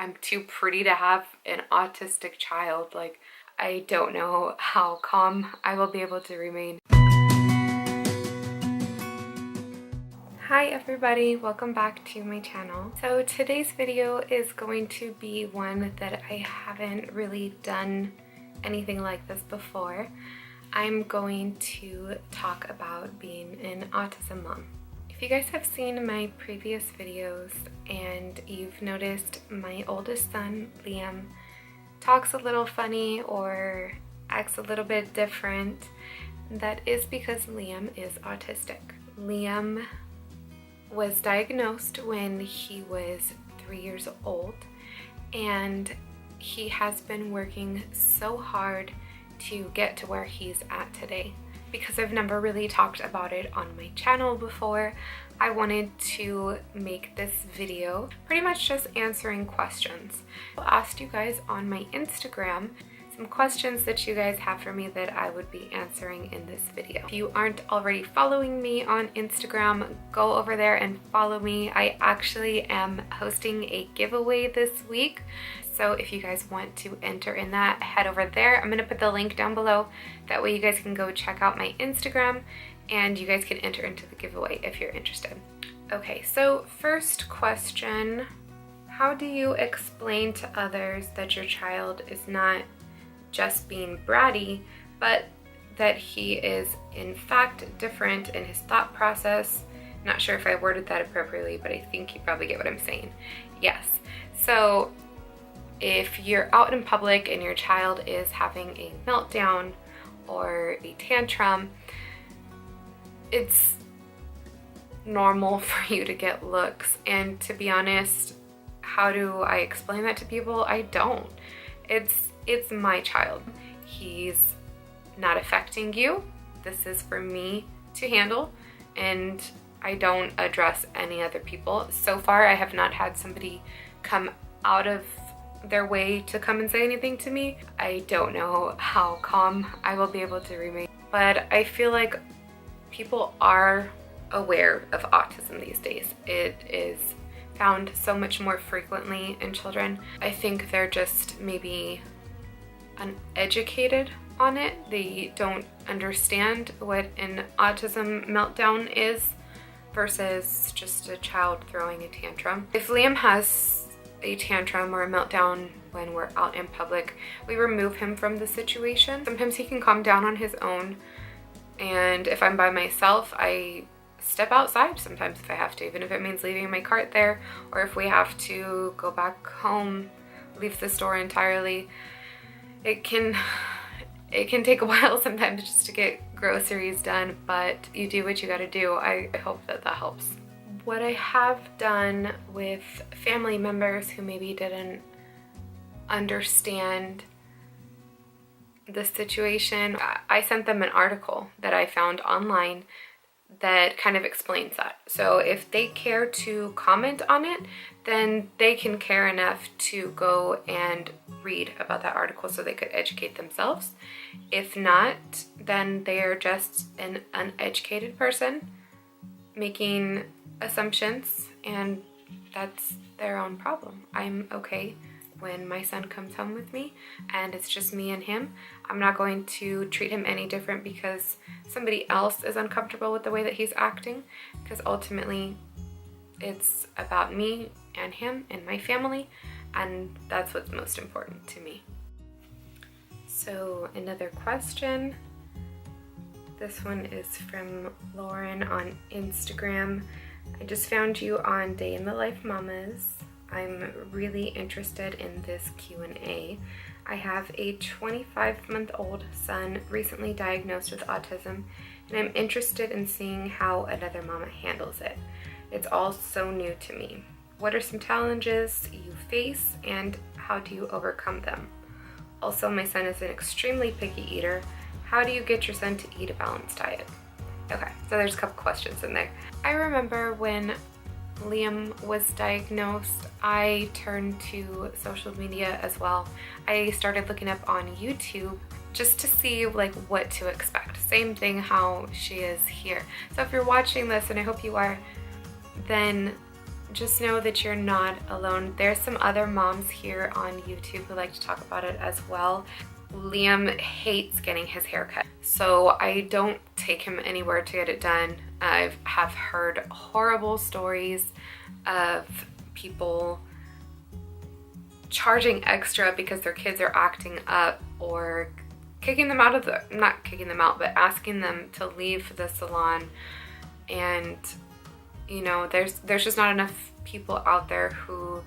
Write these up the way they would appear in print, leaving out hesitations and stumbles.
I'm too pretty to have an autistic child. Like, I don't know how calm I will be able to remain. Hi everybody, welcome back to my channel. So today's video is going to be one that I haven't really done anything like this before. I'm going to talk about being an autism mom. If you guys have seen my previous videos and you've noticed my oldest son, Liam, talks a little funny or acts a little bit different, that is because Liam is autistic. Liam was diagnosed when he was 3 years old, and he has been working so hard to get to where he's at today. Because I've never really talked about it on my channel before, I wanted to make this video pretty much just answering questions. I asked you guys on my Instagram some questions that you guys have for me that I would be answering in this video. If you aren't already following me on Instagram, go over there and follow me. I actually am hosting a giveaway this week. So if you guys want to enter in that, head over there. I'm gonna put the link down below. That way you guys can go check out my Instagram and you guys can enter into the giveaway if you're interested. Okay, so first question, how do you explain to others that your child is not just being bratty, but that he is in fact different in his thought process? Not sure if I worded that appropriately, but I think you probably get what I'm saying. Yes, so if you're out in public and your child is having a meltdown or a tantrum, it's normal for you to get looks. And to be honest, how do I explain that to people? I don't. It's my child. He's not affecting you. This is for me to handle, and I don't address any other people. So far, I have not had somebody come out of their way to come and say anything to me. I don't know how calm I will be able to remain, but I feel like people are aware of autism these days. It is found so much more frequently in children. I think they're just maybe uneducated on it. They don't understand what an autism meltdown is versus just a child throwing a tantrum. If Liam has a tantrum or a meltdown when we're out in public, we remove him from the situation. Sometimes he can calm down on his own, and if I'm by myself, I step outside sometimes if I have to, even if it means leaving my cart there, or if we have to go back home, leave the store entirely. It can take a while sometimes just to get groceries done, but you do what you gotta do. I hope that helps. What I have done with family members who maybe didn't understand the situation, I sent them an article that I found online that kind of explains that. So if they care to comment on it, then they can care enough to go and read about that article so they could educate themselves. If not, then they are just an uneducated person making assumptions, and that's their own problem. I'm okay when my son comes home with me and it's just me and him. I'm not going to treat him any different because somebody else is uncomfortable with the way that he's acting, because ultimately it's about me and him and my family, and that's what's most important to me. So another question. This one is from Lauren on Instagram. I just found you on Day in the Life Mamas. I'm really interested in this Q&A. I have a 25-month-old son recently diagnosed with autism, and I'm interested in seeing how another mama handles it. It's all so new to me. What are some challenges you face, and how do you overcome them? Also, my son is an extremely picky eater. How do you get your son to eat a balanced diet? Okay, so there's a couple questions in there. I remember when Liam was diagnosed, I turned to social media as well. I started looking up on YouTube just to see like what to expect. Same thing how she is here. So if you're watching this, and I hope you are, then just know that you're not alone. There's some other moms here on YouTube who like to talk about it as well. Liam hates getting his hair cut, so I don't take him anywhere to get it done. I have heard horrible stories of people charging extra because their kids are acting up, or kicking them out of the, not kicking them out, but asking them to leave the salon. And you know, there's just not enough people out there who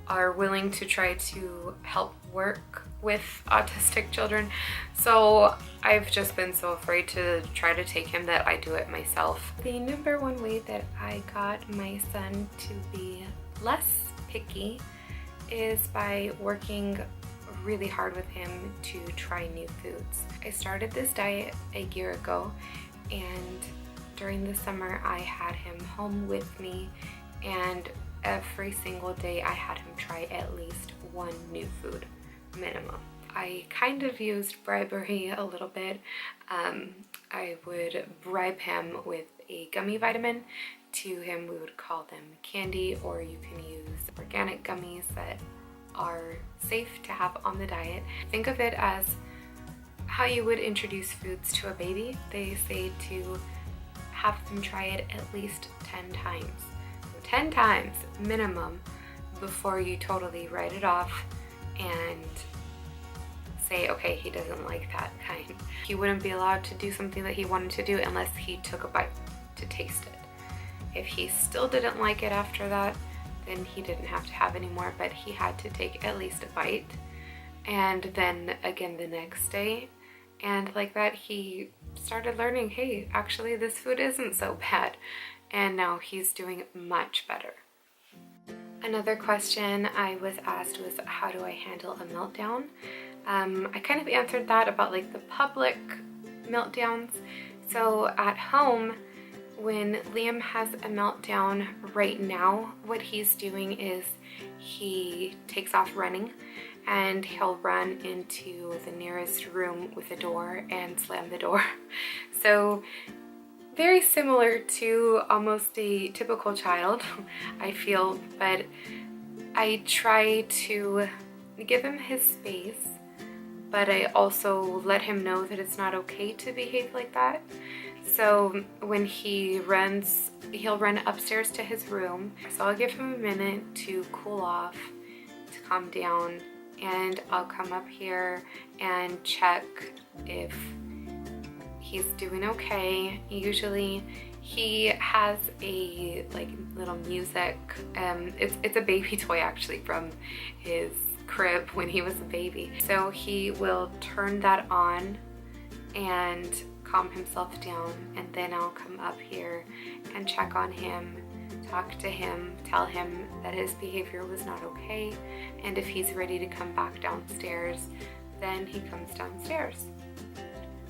are willing to try to help work with autistic children. So I've just been so afraid to try to take him that I do it myself. The number one way that I got my son to be less picky is by working really hard with him to try new foods. I started this diet a year ago, and during the summer I had him home with me, and every single day I had him try at least one new food minimum. I kind of used bribery a little bit. I would bribe him with a gummy vitamin. To him we would call them candy, or you can use organic gummies that are safe to have on the diet. Think of it as how you would introduce foods to a baby. They say to have them try it at least 10 times. So 10 times minimum before you totally write it off and say, okay, he doesn't like that kind. He wouldn't be allowed to do something that he wanted to do unless he took a bite to taste it. If he still didn't like it after that, then he didn't have to have any more, but he had to take at least a bite, and then again the next day. And like that, he started learning, hey, actually this food isn't so bad. And now he's doing much better. Another question I was asked was, how do I handle a meltdown? I kind of answered that about like the public meltdowns. So at home, when Liam has a meltdown right now, what he's doing is he takes off running, and he'll run into the nearest room with a door and slam the door. So very similar to almost a typical child, I feel, but I try to give him his space, but I also let him know that it's not okay to behave like that. So when he runs, he'll run upstairs to his room. So I'll give him a minute to cool off, to calm down, and I'll come up here and check if he's doing okay. Usually he has a like little music, it's a baby toy actually from his crib when he was a baby. So he will turn that on and calm himself down, and then I'll come up here and check on him, talk to him, tell him that his behavior was not okay, and if he's ready to come back downstairs, then he comes downstairs.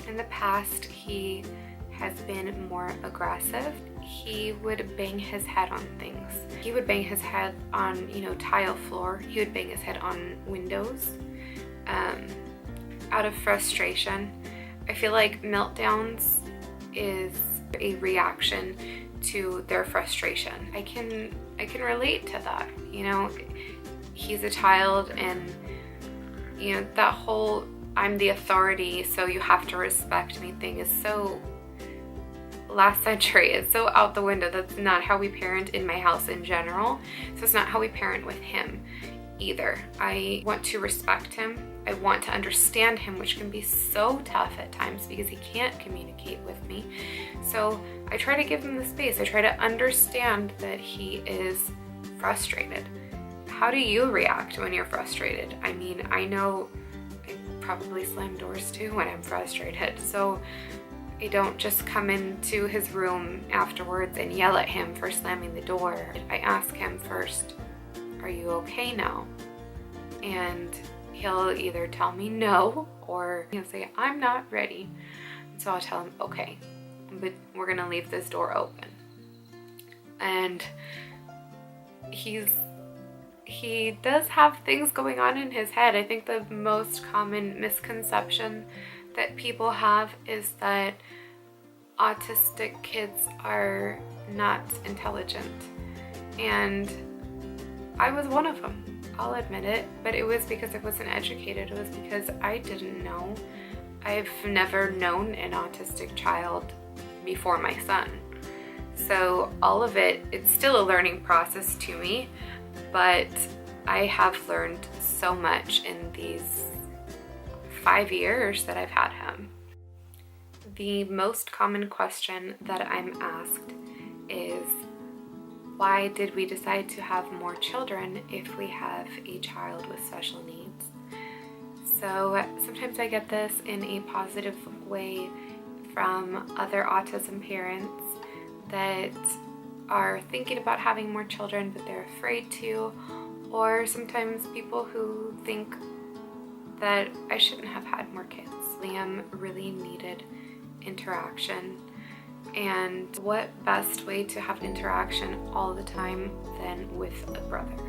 In the past, he has been more aggressive. He would bang his head on things. He would bang his head on, you know, tile floor. He would bang his head on windows out of frustration. I feel like meltdowns is a reaction to their frustration. I can relate to that. You know, he's a child, and you know, that whole I'm the authority, so you have to respect me thing is so last century. It's so out the window. That's not how we parent in my house in general. So it's not how we parent with him either. I want to respect him. I want to understand him, which can be so tough at times because he can't communicate with me. So I try to give him the space. I try to understand that he is frustrated. How do you react when you're frustrated? I mean, I know I probably slam doors too when I'm frustrated. So I don't just come into his room afterwards and yell at him for slamming the door. I ask him first, are you okay now? And he'll either tell me no, or he'll say, I'm not ready. So I'll tell him, okay, but we're gonna leave this door open. And he does have things going on in his head. I think the most common misconception that people have is that autistic kids are not intelligent. and I was one of them. I'll admit it, but it was because I wasn't educated. It was because I didn't know. I've never known an autistic child before my son. So all of it, it's still a learning process to me, but I have learned so much in these 5 years that I've had him. The most common question that I'm asked is, why did we decide to have more children if we have a child with special needs? So sometimes I get this in a positive way from other autism parents that are thinking about having more children but they're afraid to, or sometimes people who think that I shouldn't have had more kids. Liam really needed interaction, and what best way to have interaction all the time than with a brother?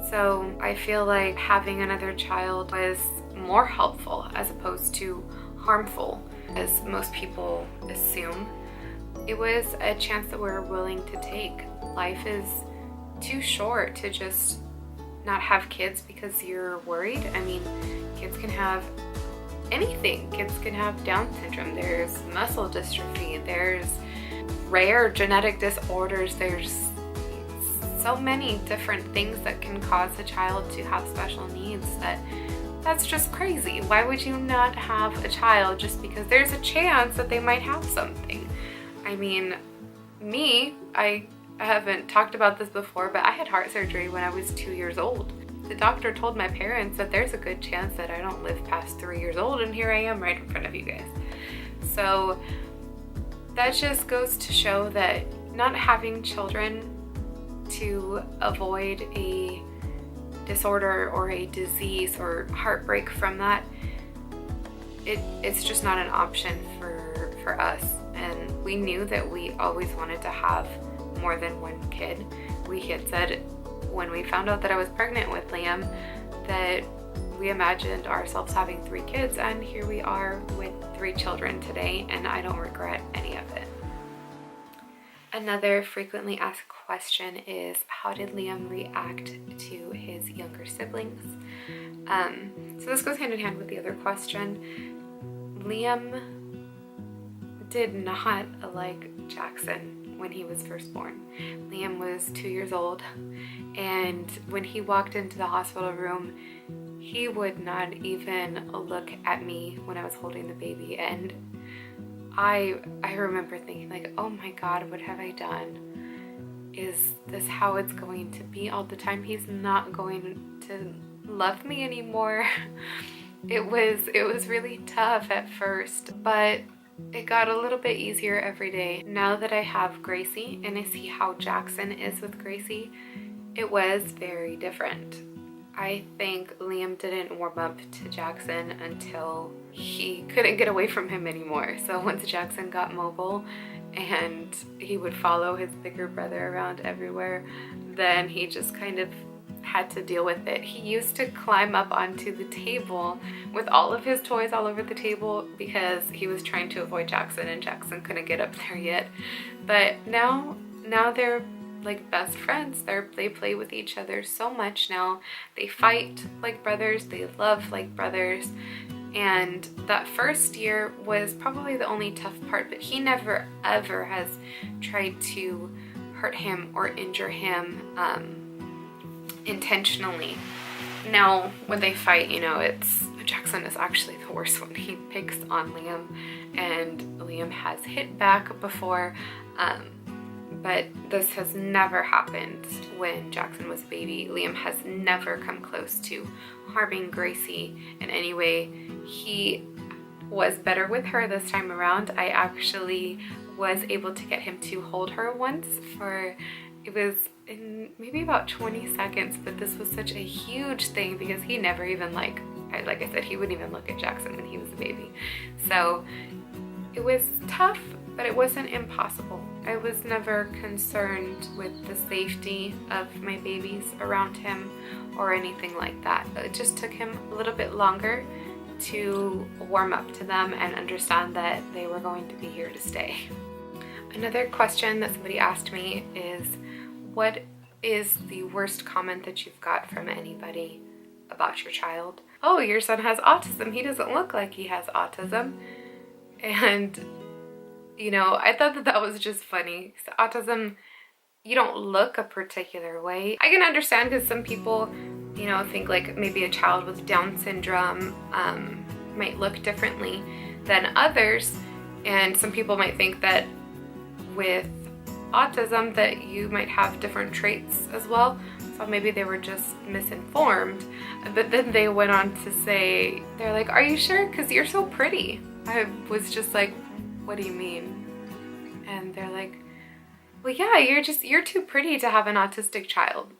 So I feel like having another child was more helpful as opposed to harmful, as most people assume. It was a chance that we're willing to take. Life is too short to just not have kids because you're worried. I mean, kids can have anything. Kids can have Down syndrome, there's muscle dystrophy, there's rare genetic disorders, there's so many different things that can cause a child to have special needs that's just crazy. Why would you not have a child just because there's a chance that they might have something? I mean, I haven't talked about this before, but I had heart surgery when I was 2 years old. The doctor told my parents that there's a good chance that I don't live past 3 years old, and here I am right in front of you guys. So that just goes to show that not having children to avoid a disorder or a disease or heartbreak from that, it's just not an option for us. And we knew that we always wanted to have more than one kid. We had said when we found out that I was pregnant with Liam that we imagined ourselves having 3 kids, and here we are with 3 children today, and I don't regret any of it. Another frequently asked question is, how did Liam react to his younger siblings? So this goes hand in hand with the other question. Liam did not like Jackson when he was first born. Liam was 2 years old, and when he walked into the hospital room, he would not even look at me when I was holding the baby, and I remember thinking like, oh my God, what have I done? Is this how it's going to be all the time? He's not going to love me anymore. It was really tough at first, but it got a little bit easier every day. Now that I have Gracie and I see how Jackson is with Gracie, it was very different. I think Liam didn't warm up to Jackson until he couldn't get away from him anymore. So once Jackson got mobile and he would follow his bigger brother around everywhere, then he just kind of had to deal with it. He used to climb up onto the table with all of his toys all over the table because he was trying to avoid Jackson, and Jackson couldn't get up there yet. But now they're like best friends. They play with each other so much now. They fight like brothers, they love like brothers. And that first year was probably the only tough part, but he never ever has tried to hurt him or injure him intentionally. Now when they fight, you know, Jackson is actually the worst one. He picks on Liam, and Liam has hit back before, but this has never happened when Jackson was a baby. Liam has never come close to harming Gracie in any way. He was better with her this time around. I actually was able to get him to hold her once it was in maybe about 20 seconds, but this was such a huge thing because he never even like I said, he wouldn't even look at Jackson when he was a baby. So it was tough, but it wasn't impossible. I was never concerned with the safety of my babies around him or anything like that. It just took him a little bit longer to warm up to them and understand that they were going to be here to stay. Another question that somebody asked me is, what is the worst comment that you've got from anybody about your child? Oh, your son has autism. He doesn't look like he has autism. And, you know, I thought that that was just funny. Autism, you don't look a particular way. I can understand because some people, you know, think like maybe a child with Down syndrome might look differently than others. And some people might think that with autism that you might have different traits as well. So maybe they were just misinformed. But then they went on to say, they're like, are you sure? Because you're so pretty. I was just like, what do you mean? And they're like, well, yeah, you're too pretty to have an autistic child.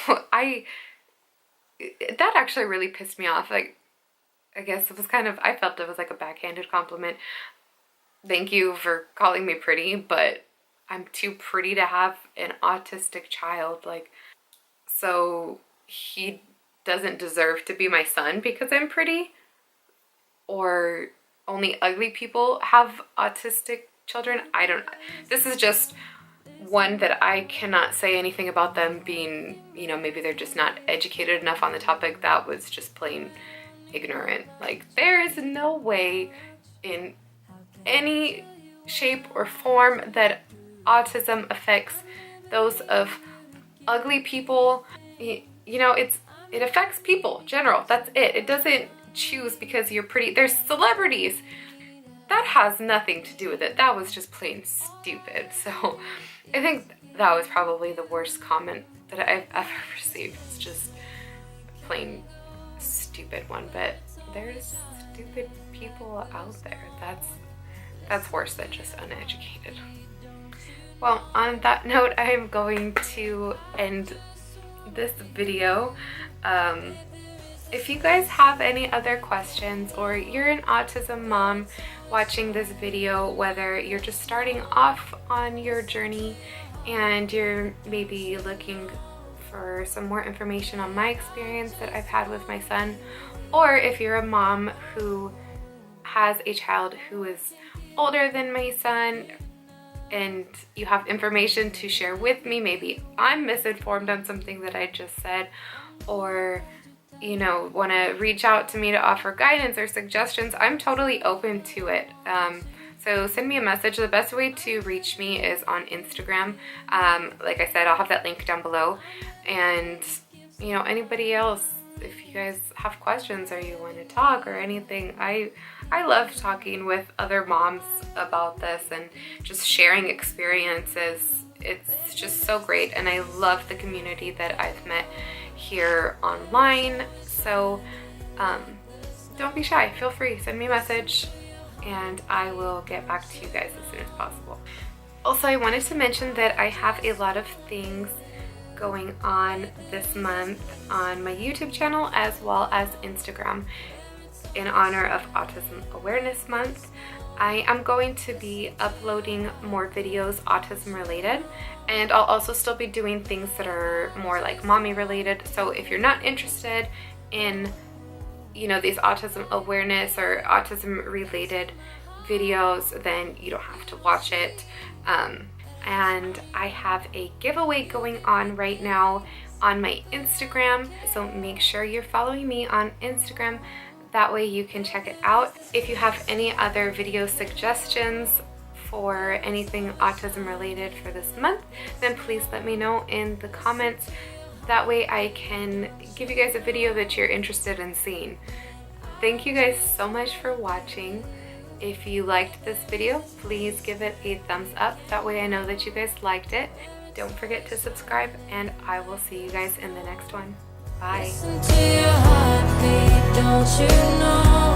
That actually really pissed me off. Like, I guess it was kind of, I felt it was like a backhanded compliment. Thank you for calling me pretty, but I'm too pretty to have an autistic child. Like, so he doesn't deserve to be my son because I'm pretty? Or only ugly people have autistic children? I don't know. This is just one that I cannot say anything about them being, you know, maybe they're just not educated enough on the topic. That was just plain ignorant. Like, there is no way in any shape or form that autism affects those of ugly people. You know, it affects people, general. That's it. It doesn't choose because you're pretty. There's celebrities. That has nothing to do with it. That was just plain stupid. So I think that was probably the worst comment that I've ever received. It's just a plain stupid one. But there's stupid people out there. That's worse than just uneducated. Well, on that note, I am going to end this video. If you guys have any other questions, or you're an autism mom watching this video, whether you're just starting off on your journey and you're maybe looking for some more information on my experience that I've had with my son, or if you're a mom who has a child who is older than my son and you have information to share with me, maybe I'm misinformed on something that I just said, or you know, want to reach out to me to offer guidance or suggestions, I'm totally open to it. So send me a message. The best way to reach me is on Instagram. Like I said, I'll have that link down below. And you know, anybody else, if you guys have questions or you want to talk or anything, I love talking with other moms about this and just sharing experiences. It's just so great, and I love the community that I've met here online. So don't be shy. Feel free. Send me a message and I will get back to you guys as soon as possible. Also, I wanted to mention that I have a lot of things going on this month on my YouTube channel as well as Instagram in honor of Autism Awareness Month. I am going to be uploading more videos autism related, and I'll also still be doing things that are more like mommy related. So if you're not interested in, you know, these autism awareness or autism related videos, then you don't have to watch it. And I have a giveaway going on right now on my Instagram, so make sure you're following me on Instagram. That way you can check it out. If you have any other video suggestions for anything autism related for this month, then please let me know in the comments. That way I can give you guys a video that you're interested in seeing. Thank you guys so much for watching. If you liked this video, please give it a thumbs up. That way I know that you guys liked it. Don't forget to subscribe, and I will see you guys in the next one. Bye. Listen to your heartbeat, don't you know?